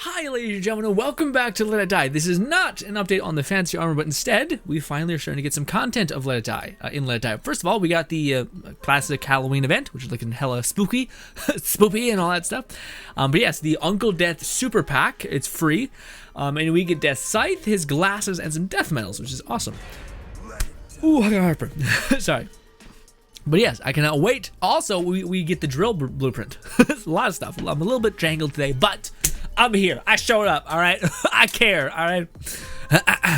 Hi ladies and gentlemen, welcome back to Let It Die. This is not an update on the fancy armor, but instead, we finally are starting to get some content of Let It Die, in Let It Die. First of all, we got the classic Halloween event, which is looking hella spooky, spoopy and all that stuff. But yes, the UNCLEDEATH Super Pack, it's free. And we get Death Scythe, his glasses, and some death medals, which is awesome. Ooh, I got heartburn. Sorry. But yes, I cannot wait. Also, we get the drill blueprint. A lot of stuff. I'm a little bit jangled today, but I'm here. I showed up, all right? I care, all right?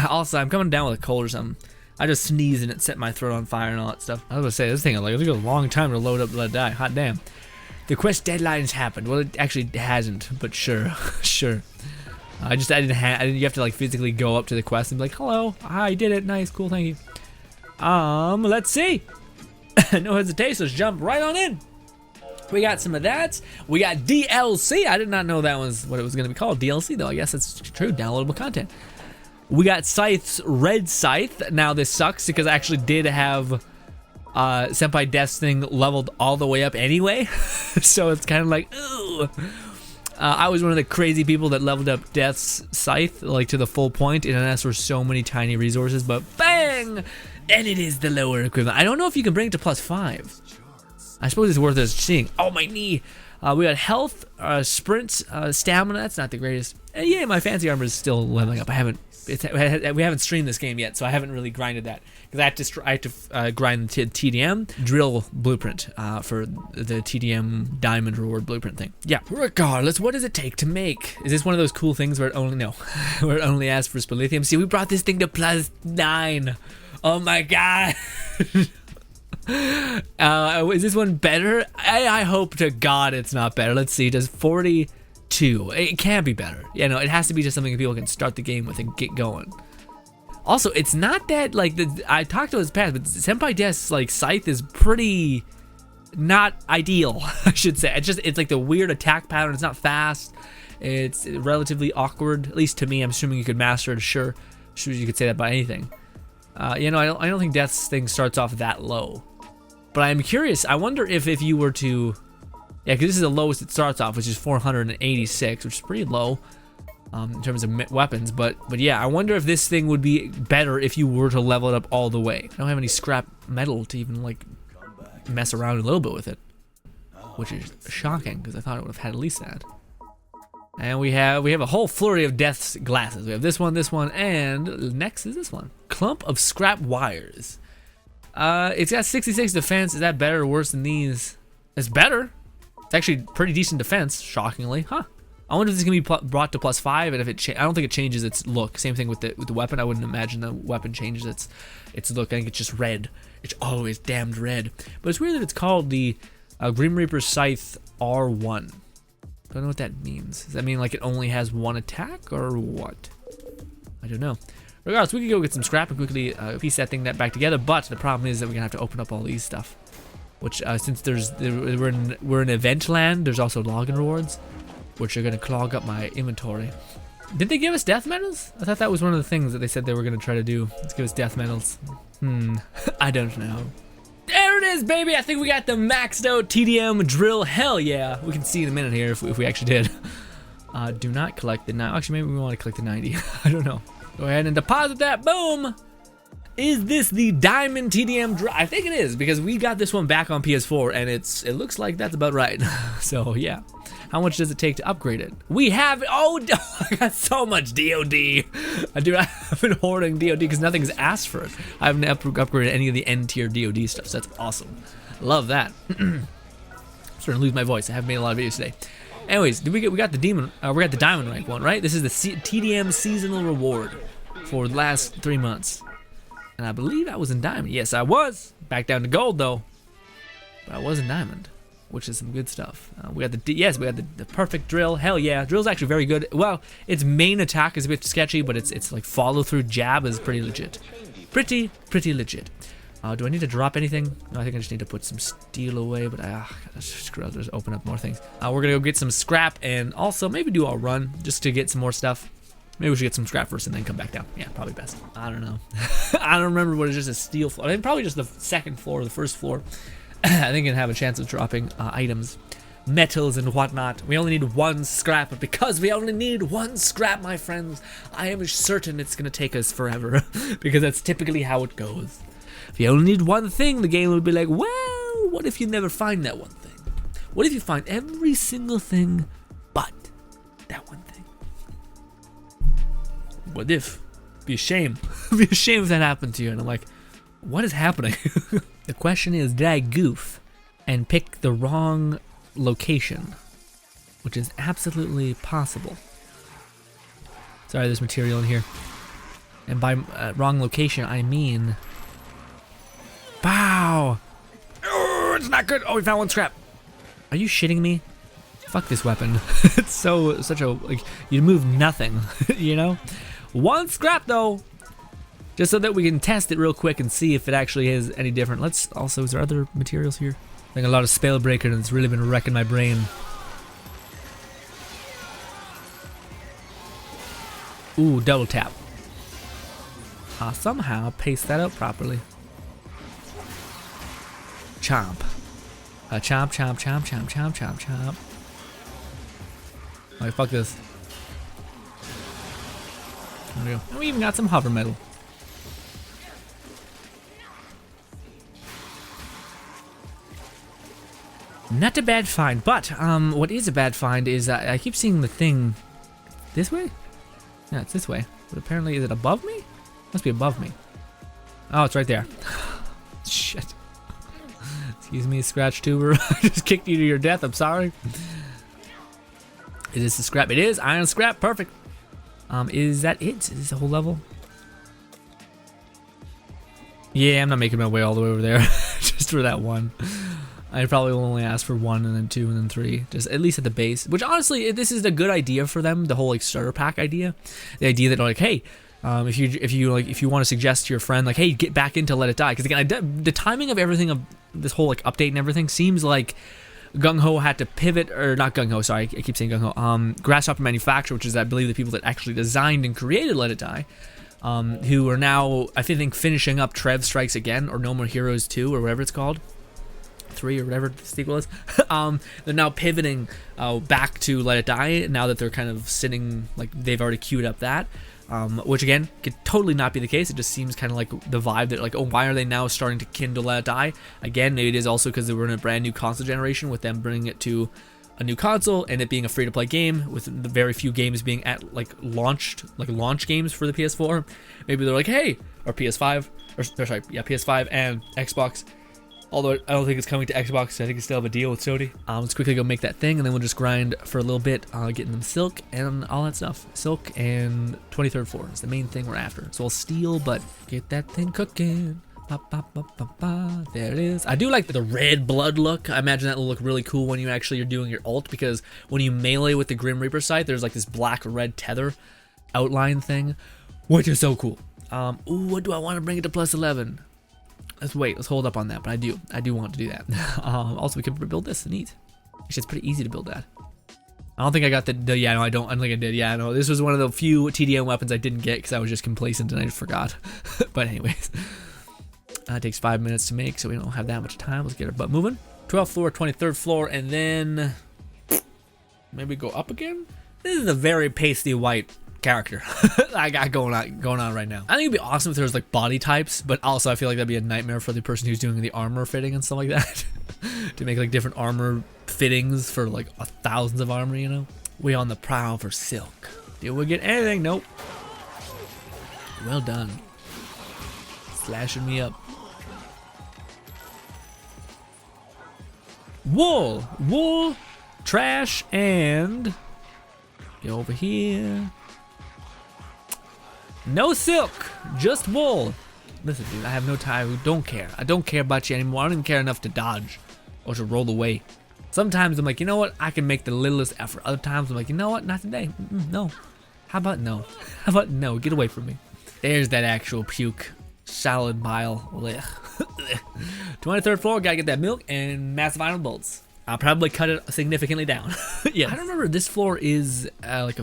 Also, I'm coming down with a cold or something. I just sneezed and it set my throat on fire and all that stuff. I was gonna say, this thing, like, it took a long time to load up Let It Die. Hot damn. The quest deadline's happened. Well, it actually hasn't, but sure, sure. I didn't you have to, like, physically go up to the quest and be like, hello, I did it, nice, cool, thank you. Let's see. No hesitation, let's jump right on in. We got some of that. We got DLC. I did not know that was what it was going to be called. DLC, though. I guess that's true. Downloadable content. We got Scythe's Red Scythe. Now, this sucks because I actually did have Senpai Death's thing leveled all the way up anyway. So it's kind of like, ooh. I was one of the crazy people that leveled up Death's Scythe, like, to the full point, and asked for so many tiny resources, but bang! And it is the lower equivalent. I don't know if you can bring it to +5. I suppose it's worth us seeing. Oh, my knee. We got health, sprint, stamina. That's not the greatest. And yeah, my fancy armor is still leveling up. We haven't streamed this game yet, so I haven't really grinded that because I have to grind the TDM drill blueprint for the TDM diamond reward blueprint thing. Yeah. Regardless, what does it take to make? Is this one of those cool things where it only asks for spelithium? See, we brought this thing to +9. Oh my god. Is this one better? I hope to God it's not better. Let's see, does 42. It can't be better. You know, it has to be just something people can start the game with and get going. Also, it's not that, like, I talked to his past, but Senpai Death's, like, Scythe is pretty not ideal, I should say. It's like the weird attack pattern. It's not fast. It's relatively awkward, at least to me. I'm assuming you could master it, sure. You could say that about anything. You know, I don't think Death's thing starts off that low. But I'm curious, I wonder if you were to... Yeah, because this is the lowest it starts off, which is 486, which is pretty low in terms of weapons. But yeah, I wonder if this thing would be better if you were to level it up all the way. I don't have any scrap metal to even, like, mess around a little bit with it. Which is shocking, because I thought it would have had at least that. And we have a whole flurry of Death's glasses. We have this one, and next is this one. Clump of scrap wires. It's got 66 defense. Is that better or worse than these? It's better. It's actually pretty decent defense, shockingly. Huh. I wonder if this can be brought to +5, and if I don't think it changes its look. Same thing with the weapon. I wouldn't imagine the weapon changes its look. I think it's just red. It's always damned red. But it's weird that it's called the Grim Reaper Scythe R1. Don't know what that means. Does that mean like it only has one attack or what? I don't know. Regardless, we can go get some scrap and quickly piece that thing back together. But the problem is that we're gonna have to open up all these stuff. Which since we're in event land, there's also login rewards, which are gonna clog up my inventory. Did they give us death medals? I thought that was one of the things that they said they were gonna try to do. Let's give us death medals. I don't know. There it is, baby! I think we got the maxed out TDM drill. Hell yeah! We can see in a minute here if we actually did. Do not collect the 90. Actually, maybe we want to collect the 90. I don't know. Go ahead and deposit that. Boom! Is this the Diamond TDM drill? I think it is, because we got this one back on PS4, and it looks like that's about right. So, yeah. How much does it take to upgrade it? We have... Oh, I got so much DOD. I've been hoarding DOD because nothing's asked for it. I haven't upgraded any of the N-tier DOD stuff, so that's awesome. Love that. I'm starting to lose my voice. I haven't made a lot of videos today. Anyways, we got the Diamond rank one, right? This is the TDM seasonal reward for the last 3 months. And I believe I was in Diamond. Yes, I was. Back down to Gold, though. But I was in Diamond, which is some good stuff. We got the perfect drill. Hell yeah, drill's actually very good. Well, its main attack is a bit sketchy, but its like follow through jab is pretty legit. Pretty legit. Do I need to drop anything? No, I think I just need to put some steel away. But screw it, just open up more things. We're gonna go get some scrap and also maybe do a run just to get some more stuff. Maybe we should get some scrap first and then come back down. Yeah, probably best. I don't know. I don't remember what it's just a steel floor. I think probably just the second floor or the first floor. I think it can have a chance of dropping items. metals and whatnot. We only need 1 scrap, but because we only need 1 scrap, my friends, I am certain it's gonna take us forever because that's typically how it goes. If you only need 1 thing, the game will be like, well, what if you never find that 1 thing? What if you find every single thing but that 1 thing? What if? Be a shame. Be a shame if that happened to you. And I'm like, what is happening? The question is, did I goof and pick the wrong location? Which is absolutely possible. Sorry, there's material in here. And by wrong location, I mean... Bow! Oh, it's not good! Oh, we found 1 scrap! Are you shitting me? Fuck this weapon. It's such a... like, you move nothing, you know? 1 scrap, though! Just so that we can test it real quick and see if it actually is any different. Let's also... Is there other materials here? I think a lot of spell breaker, and it's really been wrecking my brain. Ooh, double tap. Somehow paste that up properly. Chomp. Chomp, chomp, chomp, chomp, chomp, chomp, chomp. Alright, fuck this. There we go. And we even got some hover metal. Not a bad find, but what is a bad find is I keep seeing the thing this way? Yeah, it's this way. But apparently, is it above me? Must be above me. Oh, it's right there. Shit. Excuse me, Scratch Tuber. I just kicked you to your death. I'm sorry. Is this a scrap? It is. Iron scrap. Perfect. Is that it? Is this the whole level? Yeah, I'm not making my way all the way over there. Just for that 1. I probably will only ask for 1 and then 2 and then 3, just at least at the base. Which honestly, this is a good idea for them. The whole like starter pack idea, the idea that like, hey, if you want to suggest to your friend like, hey, get back into Let It Die, because again, the timing of everything of this whole like update and everything seems like Gung Ho had to pivot, or not Gung Ho, sorry, I keep saying Gung Ho. Grasshopper Manufacturer, which is I believe the people that actually designed and created Let It Die. Who are now I think finishing up Trev Strikes Again or No More Heroes 2 or whatever it's called. 3 or whatever the sequel is. They're now pivoting back to Let It Die now that they're kind of sitting like they've already queued up that, which again could totally not be the case. It just seems kind of like the vibe that like, oh, why are they now starting to kindle Let It Die again? Maybe it is also because they were in a brand new console generation with them bringing it to a new console and it being a free-to-play game with the very few games being at like launch games for the PS4. Maybe they're like, hey, or PS5 or sorry, yeah, PS5 and Xbox. Although I don't think it's coming to Xbox, I think it's still have a deal with Sony. Let's quickly go make that thing, and then we'll just grind for a little bit, getting them silk and all that stuff. Silk and 23rd floor is the main thing we're after. So we'll steal, but get that thing cooking. Ba, ba, ba, ba, ba. There it is. I do like the red blood look. I imagine that will look really cool when you actually are doing your ult, because when you melee with the Grim Reaper Scythe, there's like this black-red tether outline thing, which is so cool. Ooh, what do I want to bring it to plus 11? Let's wait. Let's hold up on that. But I do want to do that. Also, we can build this. Neat. Actually, it's pretty easy to build that. I don't think I got the yeah, no, I don't think I did. Yeah, no, this was one of the few TDM weapons I didn't get because I was just complacent and I just forgot. But anyways, it takes 5 minutes to make, so we don't have that much time. Let's get our butt moving. 12th floor, 23rd floor, and then maybe go up again. This is a very pasty white character I got going on right now. I think it'd be awesome if there was like body types, but also I feel like that'd be a nightmare for the person who's doing the armor fitting and stuff like that. To make like different armor fittings for like thousands of armor, you know. We on the prowl for silk. Did we get anything? Nope. Well done. Slashing me up. Wool, trash, and go over here. No silk, just wool. Listen, dude, I have no time. Don't care. I don't care about you anymore. I don't even care enough to dodge or to roll away. Sometimes I'm like, you know what? I can make the littlest effort. Other times I'm like, you know what? Not today. No. How about no? How about no? Get away from me. There's that actual puke. Solid bile. 23rd floor. Gotta get that milk and massive iron bolts. I'll probably cut it significantly down. Yeah. I don't remember if this floor is like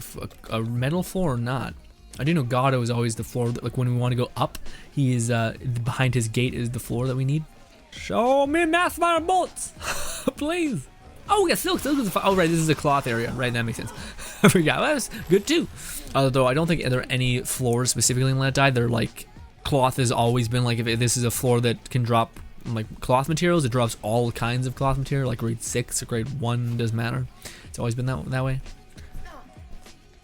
a metal floor or not. I do know Gado is always the floor that, like, when we want to go up, he is behind his gate is the floor that we need. Show me massive iron bolts, please. Oh, we got silk. Silk is oh, right. This is a cloth area. Right, that makes sense. I forgot. Well, that's good too. Although I don't think there are any floors specifically in Let It Die. They're like, cloth has always been like, if this is a floor that can drop like cloth materials, it drops all kinds of cloth material, like grade 6 or grade 1, doesn't matter. It's always been that way.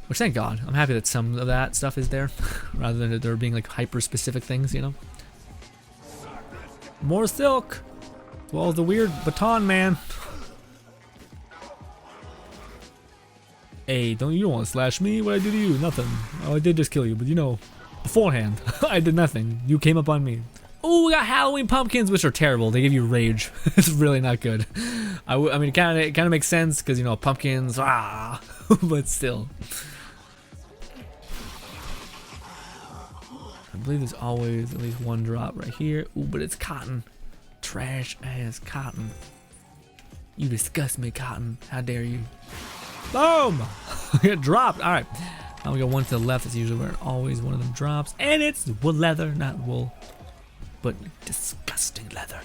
Which, thank God. I'm happy that some of that stuff is there, rather than there being like hyper-specific things, you know? More silk! As well as the weird baton man. Hey, you don't want to slash me? What I do to you? Nothing. Oh, I did just kill you, but you know, beforehand, I did nothing. You came up on me. Oh, we got Halloween pumpkins, which are terrible. They give you rage. It's really not good. I mean, it kind of makes sense because, you know, pumpkins, but still. I believe there's always at least one drop right here. Ooh, but it's cotton. Trash ass cotton. You disgust me, cotton. How dare you? Boom! It dropped. All right. Now we got one to the left. That's usually where always one of them drops. And it's wool leather, not wool, but disgusting leather.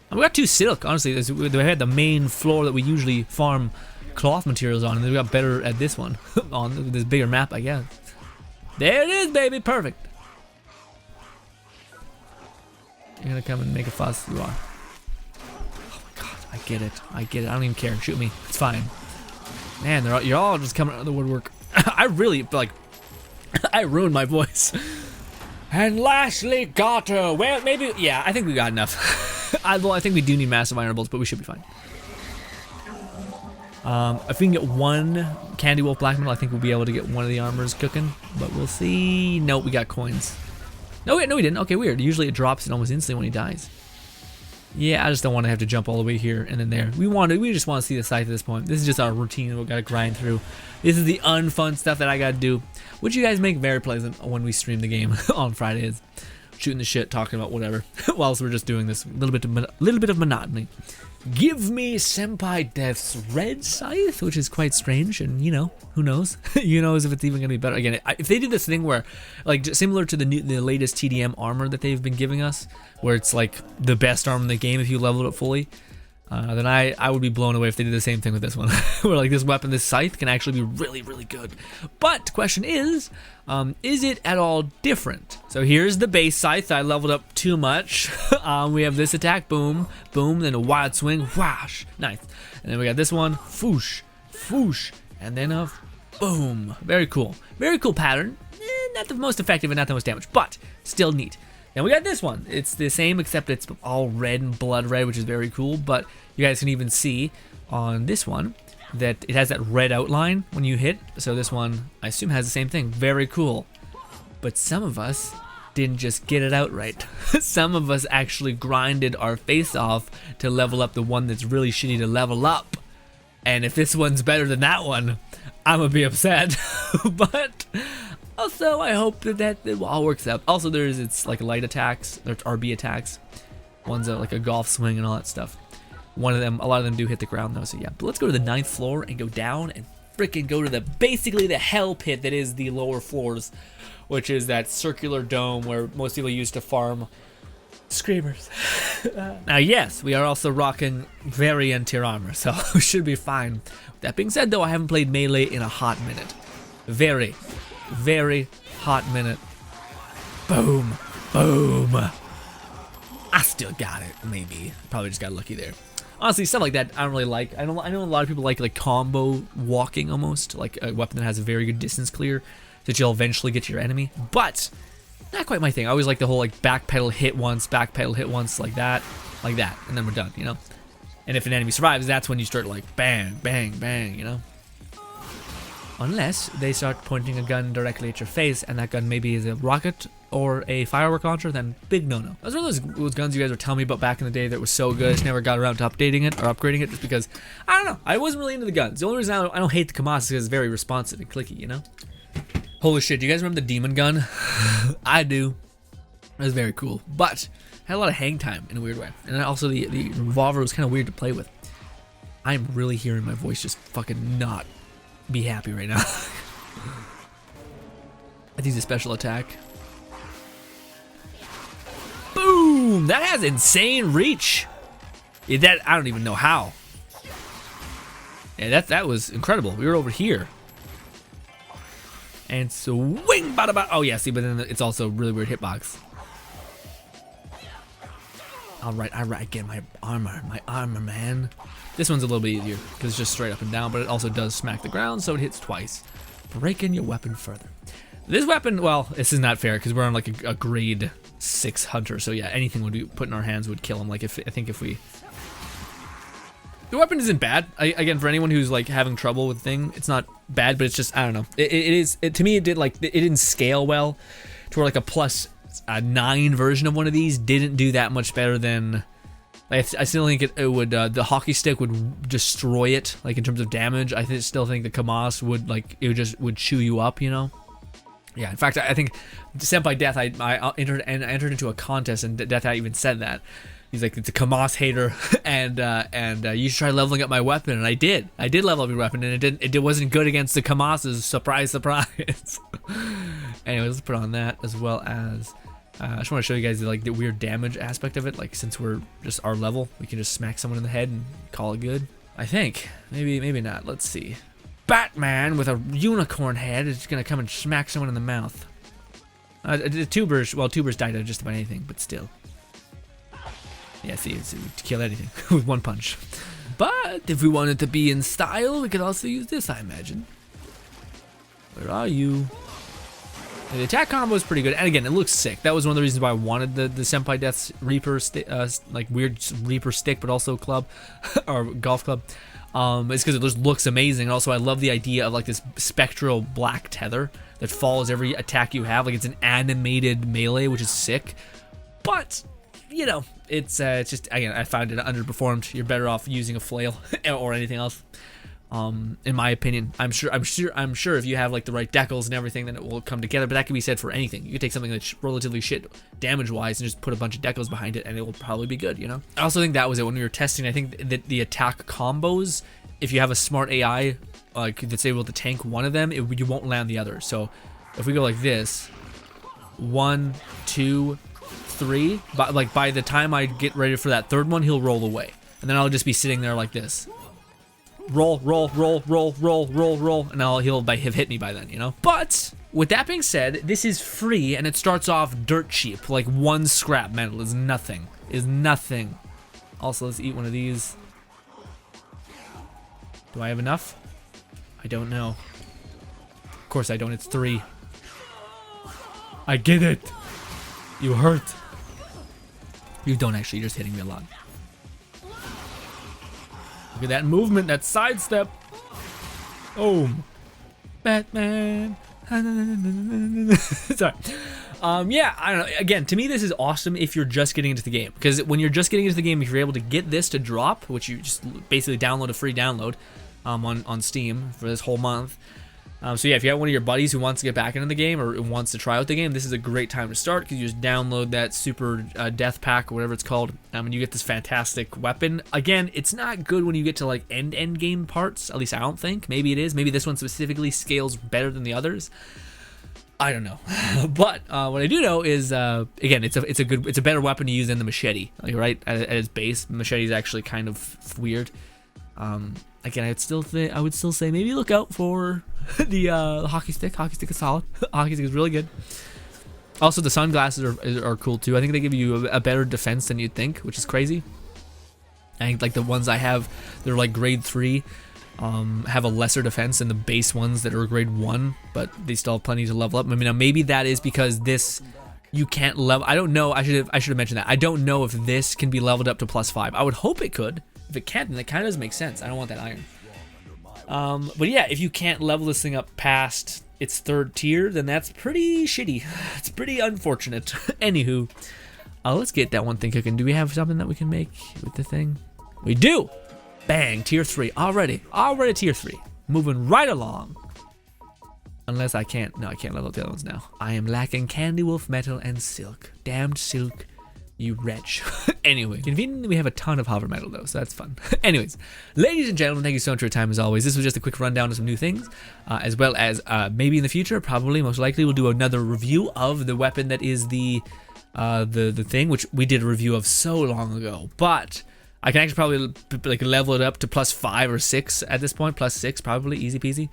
And we got 2 silk. Honestly, we had the main floor that we usually farm cloth materials on, and then we got better at this one on this bigger map, I guess. There it is, baby. Perfect. You're gonna come and make a fuss. You are. Oh my God. I get it. I get it. I don't even care. Shoot me. It's fine. Man, you're all just coming out of the woodwork. I really, like, I ruined my voice. And lastly, got her. Well, maybe, yeah, I think we got enough. Well, I think we do need massive iron bolts, but we should be fine. If we can get 1 candy wolf black metal, I think we'll be able to get one of the armors cooking, but we'll see. Nope, we got coins. No, we didn't. Okay, weird. Usually it drops it almost instantly when he dies. Yeah, I just don't want to have to jump all the way here and then there. We just want to see the Scythe at this point. This is just our routine we gotta grind through. This is the unfun stuff that I gotta do, which you guys make very pleasant when we stream the game on Fridays. Shooting the shit, talking about whatever, whilst we're just doing this little bit of monotony. Give me Senpai Death's red Scythe, which is quite strange, and you know, who knows? Who knows if it's even gonna be better. Again, if they did this thing where, like, similar to the latest TDM armor that they've been giving us, where it's like the best armor in the game if you leveled it fully, then I would be blown away if they did the same thing with this one. Where like this weapon, this Scythe, can actually be really, really good. But the question is it at all different? So here's the base Scythe. I leveled up too much. We have this attack, boom, boom, then a wild swing, whoosh, nice. And then we got this one, foosh, foosh, and then a boom. Very cool pattern. Not the most effective and not the most damage, but still neat. Then we got this one. It's the same, except it's all red and blood red, which is very cool. But you guys can even see on this one that it has that red outline when you hit. So this one, I assume, has the same thing. Very cool. But some of us didn't just get it out right. Some of us actually grinded our face off to level up the one that's really shitty to level up. And if this one's better than that one, I'm gonna be upset. But also, I hope that it all works out. Also, it's like light attacks, there's RB attacks. One's like a golf swing and all that stuff. A lot of them do hit the ground though, so yeah. But let's go to the 9th floor and go down and freaking go to basically the hell pit that is the lower floors, which is that circular dome where most people used to farm screamers. Now, yes, we are also rocking variant tier armor, so we should be fine. That being said, though, I haven't played melee in a hot minute. Very hot minute. Boom, boom. I still got it, maybe. Probably just got lucky there. Honestly, stuff like that I don't really like. I know a lot of people like combo walking almost, like a weapon that has a very good distance clear that you'll eventually get to your enemy, but not quite my thing. I always like the whole like backpedal hit once, like that, and then we're done, you know? And if an enemy survives, that's when you start like bang, bang, bang, you know? Unless they start pointing a gun directly at your face, and that gun maybe is a rocket or a firework launcher, then big no-no. Those were those guns you guys were telling me about back in the day that was so good, I just never got around to updating it or upgrading it, just because, I don't know, I wasn't really into the guns. The only reason I don't hate the Kamasa is because it's very responsive and clicky, you know? Holy shit, do you guys remember the demon gun? I do. It was very cool, but had a lot of hang time in a weird way. And then also the revolver was kind of weird to play with. I'm really hearing my voice just fucking not be happy right now. I think it's a special attack. Boom! That has insane reach. Yeah, I don't even know how. Yeah, that was incredible. We were over here. And swing, bada bada. Oh yeah, see, but then it's also a really weird hitbox. All right, get my armor, man. This one's a little bit easier because it's just straight up and down, but it also does smack the ground, so it hits twice. Breaking your weapon further. This weapon, well, this is not fair because we're on like a grade 6 hunter, so yeah, anything would be put in our hands would kill him. Like I think if we. The weapon isn't bad. Again, for anyone who's like having trouble with the thing, it's not bad, but it's just, I don't know. To me, it didn't scale well to where like a plus 9 version of one of these didn't do that much better than, like, I still think it would, the hockey stick would destroy it, like in terms of damage. I still think the Kamas would, like, it would chew you up, you know? Yeah, in fact, I think Senpai Death, I entered into a contest, and Death even said that. He's like, it's a Kamas hater, and you should try leveling up my weapon, and I did level up your weapon, and it wasn't good against the Kamas's. Surprise, surprise. Anyways, let's put on that, as well as I just want to show you guys the weird damage aspect of it. Like, since we're just our level, we can just smack someone in the head and call it good. I think maybe not. Let's see. Batman with a unicorn head is gonna come and smack someone in the mouth. Tubers died of just about anything, but still. Yeah, see, to kill anything with one punch. But if we wanted to be in style, we could also use this, I imagine. Where are you? The attack combo is pretty good, and again, it looks sick. That was one of the reasons why I wanted the Senpai Death's Reaper, like weird Reaper stick, but also club or golf club. It's because it just looks amazing. And also, I love the idea of like this spectral black tether that follows every attack you have. Like, it's an animated melee, which is sick. But you know, it's just, again, I found it underperformed. You're better off using a flail or anything else. In my opinion, I'm sure if you have like the right decals and everything, then it will come together. But that can be said for anything. You could take something that's relatively shit damage-wise and just put a bunch of decals behind it, and it will probably be good. You know. I also think that was it when we were testing. I think that the attack combos, if you have a smart AI like that's able to tank one of them, you won't land the other. So if we go like this, 1, 2, 3, but like by the time I get ready for that third one, he'll roll away, and then I'll just be sitting there like this. Roll, roll, roll, roll, roll, roll, roll, and he'll have hit me by then, you know? But with that being said, this is free, and it starts off dirt cheap. Like 1 scrap metal is nothing. Also, let's eat one of these. Do I have enough? I don't know. Of course I don't, it's 3. I get it. You hurt. You don't actually, you're just hitting me a lot. Look at that movement, that sidestep. Boom. Batman. Sorry. Yeah, I don't know. Again, to me, this is awesome if you're just getting into the game. Because when you're just getting into the game, if you're able to get this to drop, which you just basically download a free download on Steam for this whole month. So yeah, if you have one of your buddies who wants to get back into the game or wants to try out the game, this is a great time to start because you just download that super death pack or whatever it's called, and you get this fantastic weapon. Again, it's not good when you get to like end game parts. At least I don't think. Maybe it is. Maybe this one specifically scales better than the others. I don't know. But what I do know is again, it's a better weapon to use than the machete. Like, right at its base, machete is actually kind of weird. Again, I would still say maybe look out for the hockey stick. Hockey stick is solid. Hockey stick is really good. Also, the sunglasses are cool too. I think they give you a better defense than you'd think, which is crazy. I think like the ones I have, they're like grade 3, have a lesser defense than the base ones that are grade 1, but they still have plenty to level up. I mean, now maybe that is because this you can't level. I don't know. I should have mentioned that. I don't know if this can be leveled up to +5. I would hope it could. If it can't, then it kind of doesn't make sense. I don't want that iron. But yeah, if you can't level this thing up past its 3rd tier, then that's pretty shitty. It's pretty unfortunate. Anywho, let's get that one thing cooking. Do we have something that we can make with the thing? We do! Bang, tier 3. Already tier 3. Moving right along. Unless I can't. No, I can't level up the other ones now. I am lacking candy wolf metal and silk. Damned silk. You wretch. Anyway, conveniently we have a ton of hover metal though, so that's fun. Anyways, ladies and gentlemen, thank you so much for your time as always. This was just a quick rundown of some new things, as well as maybe in the future, probably most likely, we'll do another review of the weapon that is the thing, which we did a review of so long ago. But I can actually probably like level it up to +5 or 6 at this point. +6 probably, easy peasy.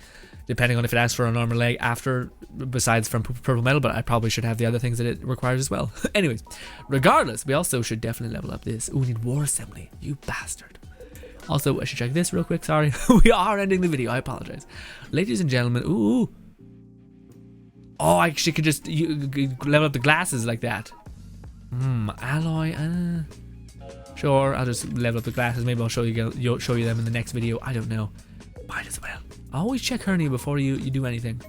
Depending on if it asks for an armor leg after, besides from purple metal, but I probably should have the other things that it requires as well. Anyways, regardless, we also should definitely level up this. Ooh, we need war assembly, you bastard. Also, I should check this real quick, sorry. We are ending the video, I apologize. Ladies and gentlemen, ooh. Oh, I actually could just level up the glasses like that. Alloy, sure, I'll just level up the glasses. Maybe I'll show you them in the next video. I don't know. Might as well. Always check hernia before you do anything.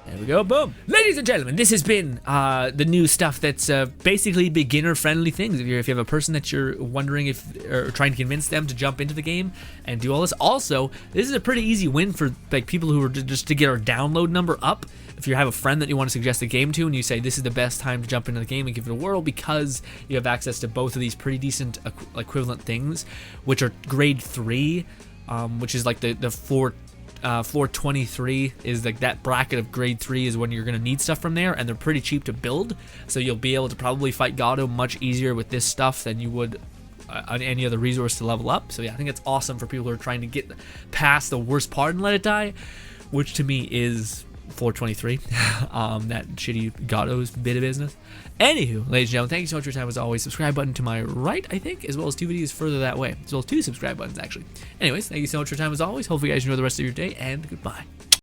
There we go, boom. Ladies and gentlemen, this has been the new stuff that's basically beginner-friendly things. If you have a person that you're wondering or trying to convince them to jump into the game and do all this. Also, this is a pretty easy win for like people who are just to get our download number up. If you have a friend that you want to suggest a game to and you say this is the best time to jump into the game and give it a whirl because you have access to both of these pretty decent equivalent things, which are grade 3, which is like the 423 is like that bracket of grade 3 is when you're going to need stuff from there, and they're pretty cheap to build, so you'll be able to probably fight Gato much easier with this stuff than you would on any other resource to level up. So yeah, I think it's awesome for people who are trying to get past the worst part and let it die, which to me is 423. That shitty Gato's bit of business. Anywho, ladies and gentlemen, thank you so much for your time as always. Subscribe button to my right, I think, as well as 2 videos further that way, as well as 2 subscribe buttons actually. Anyways, thank you so much for your time as always. Hopefully you guys enjoy the rest of your day, and goodbye.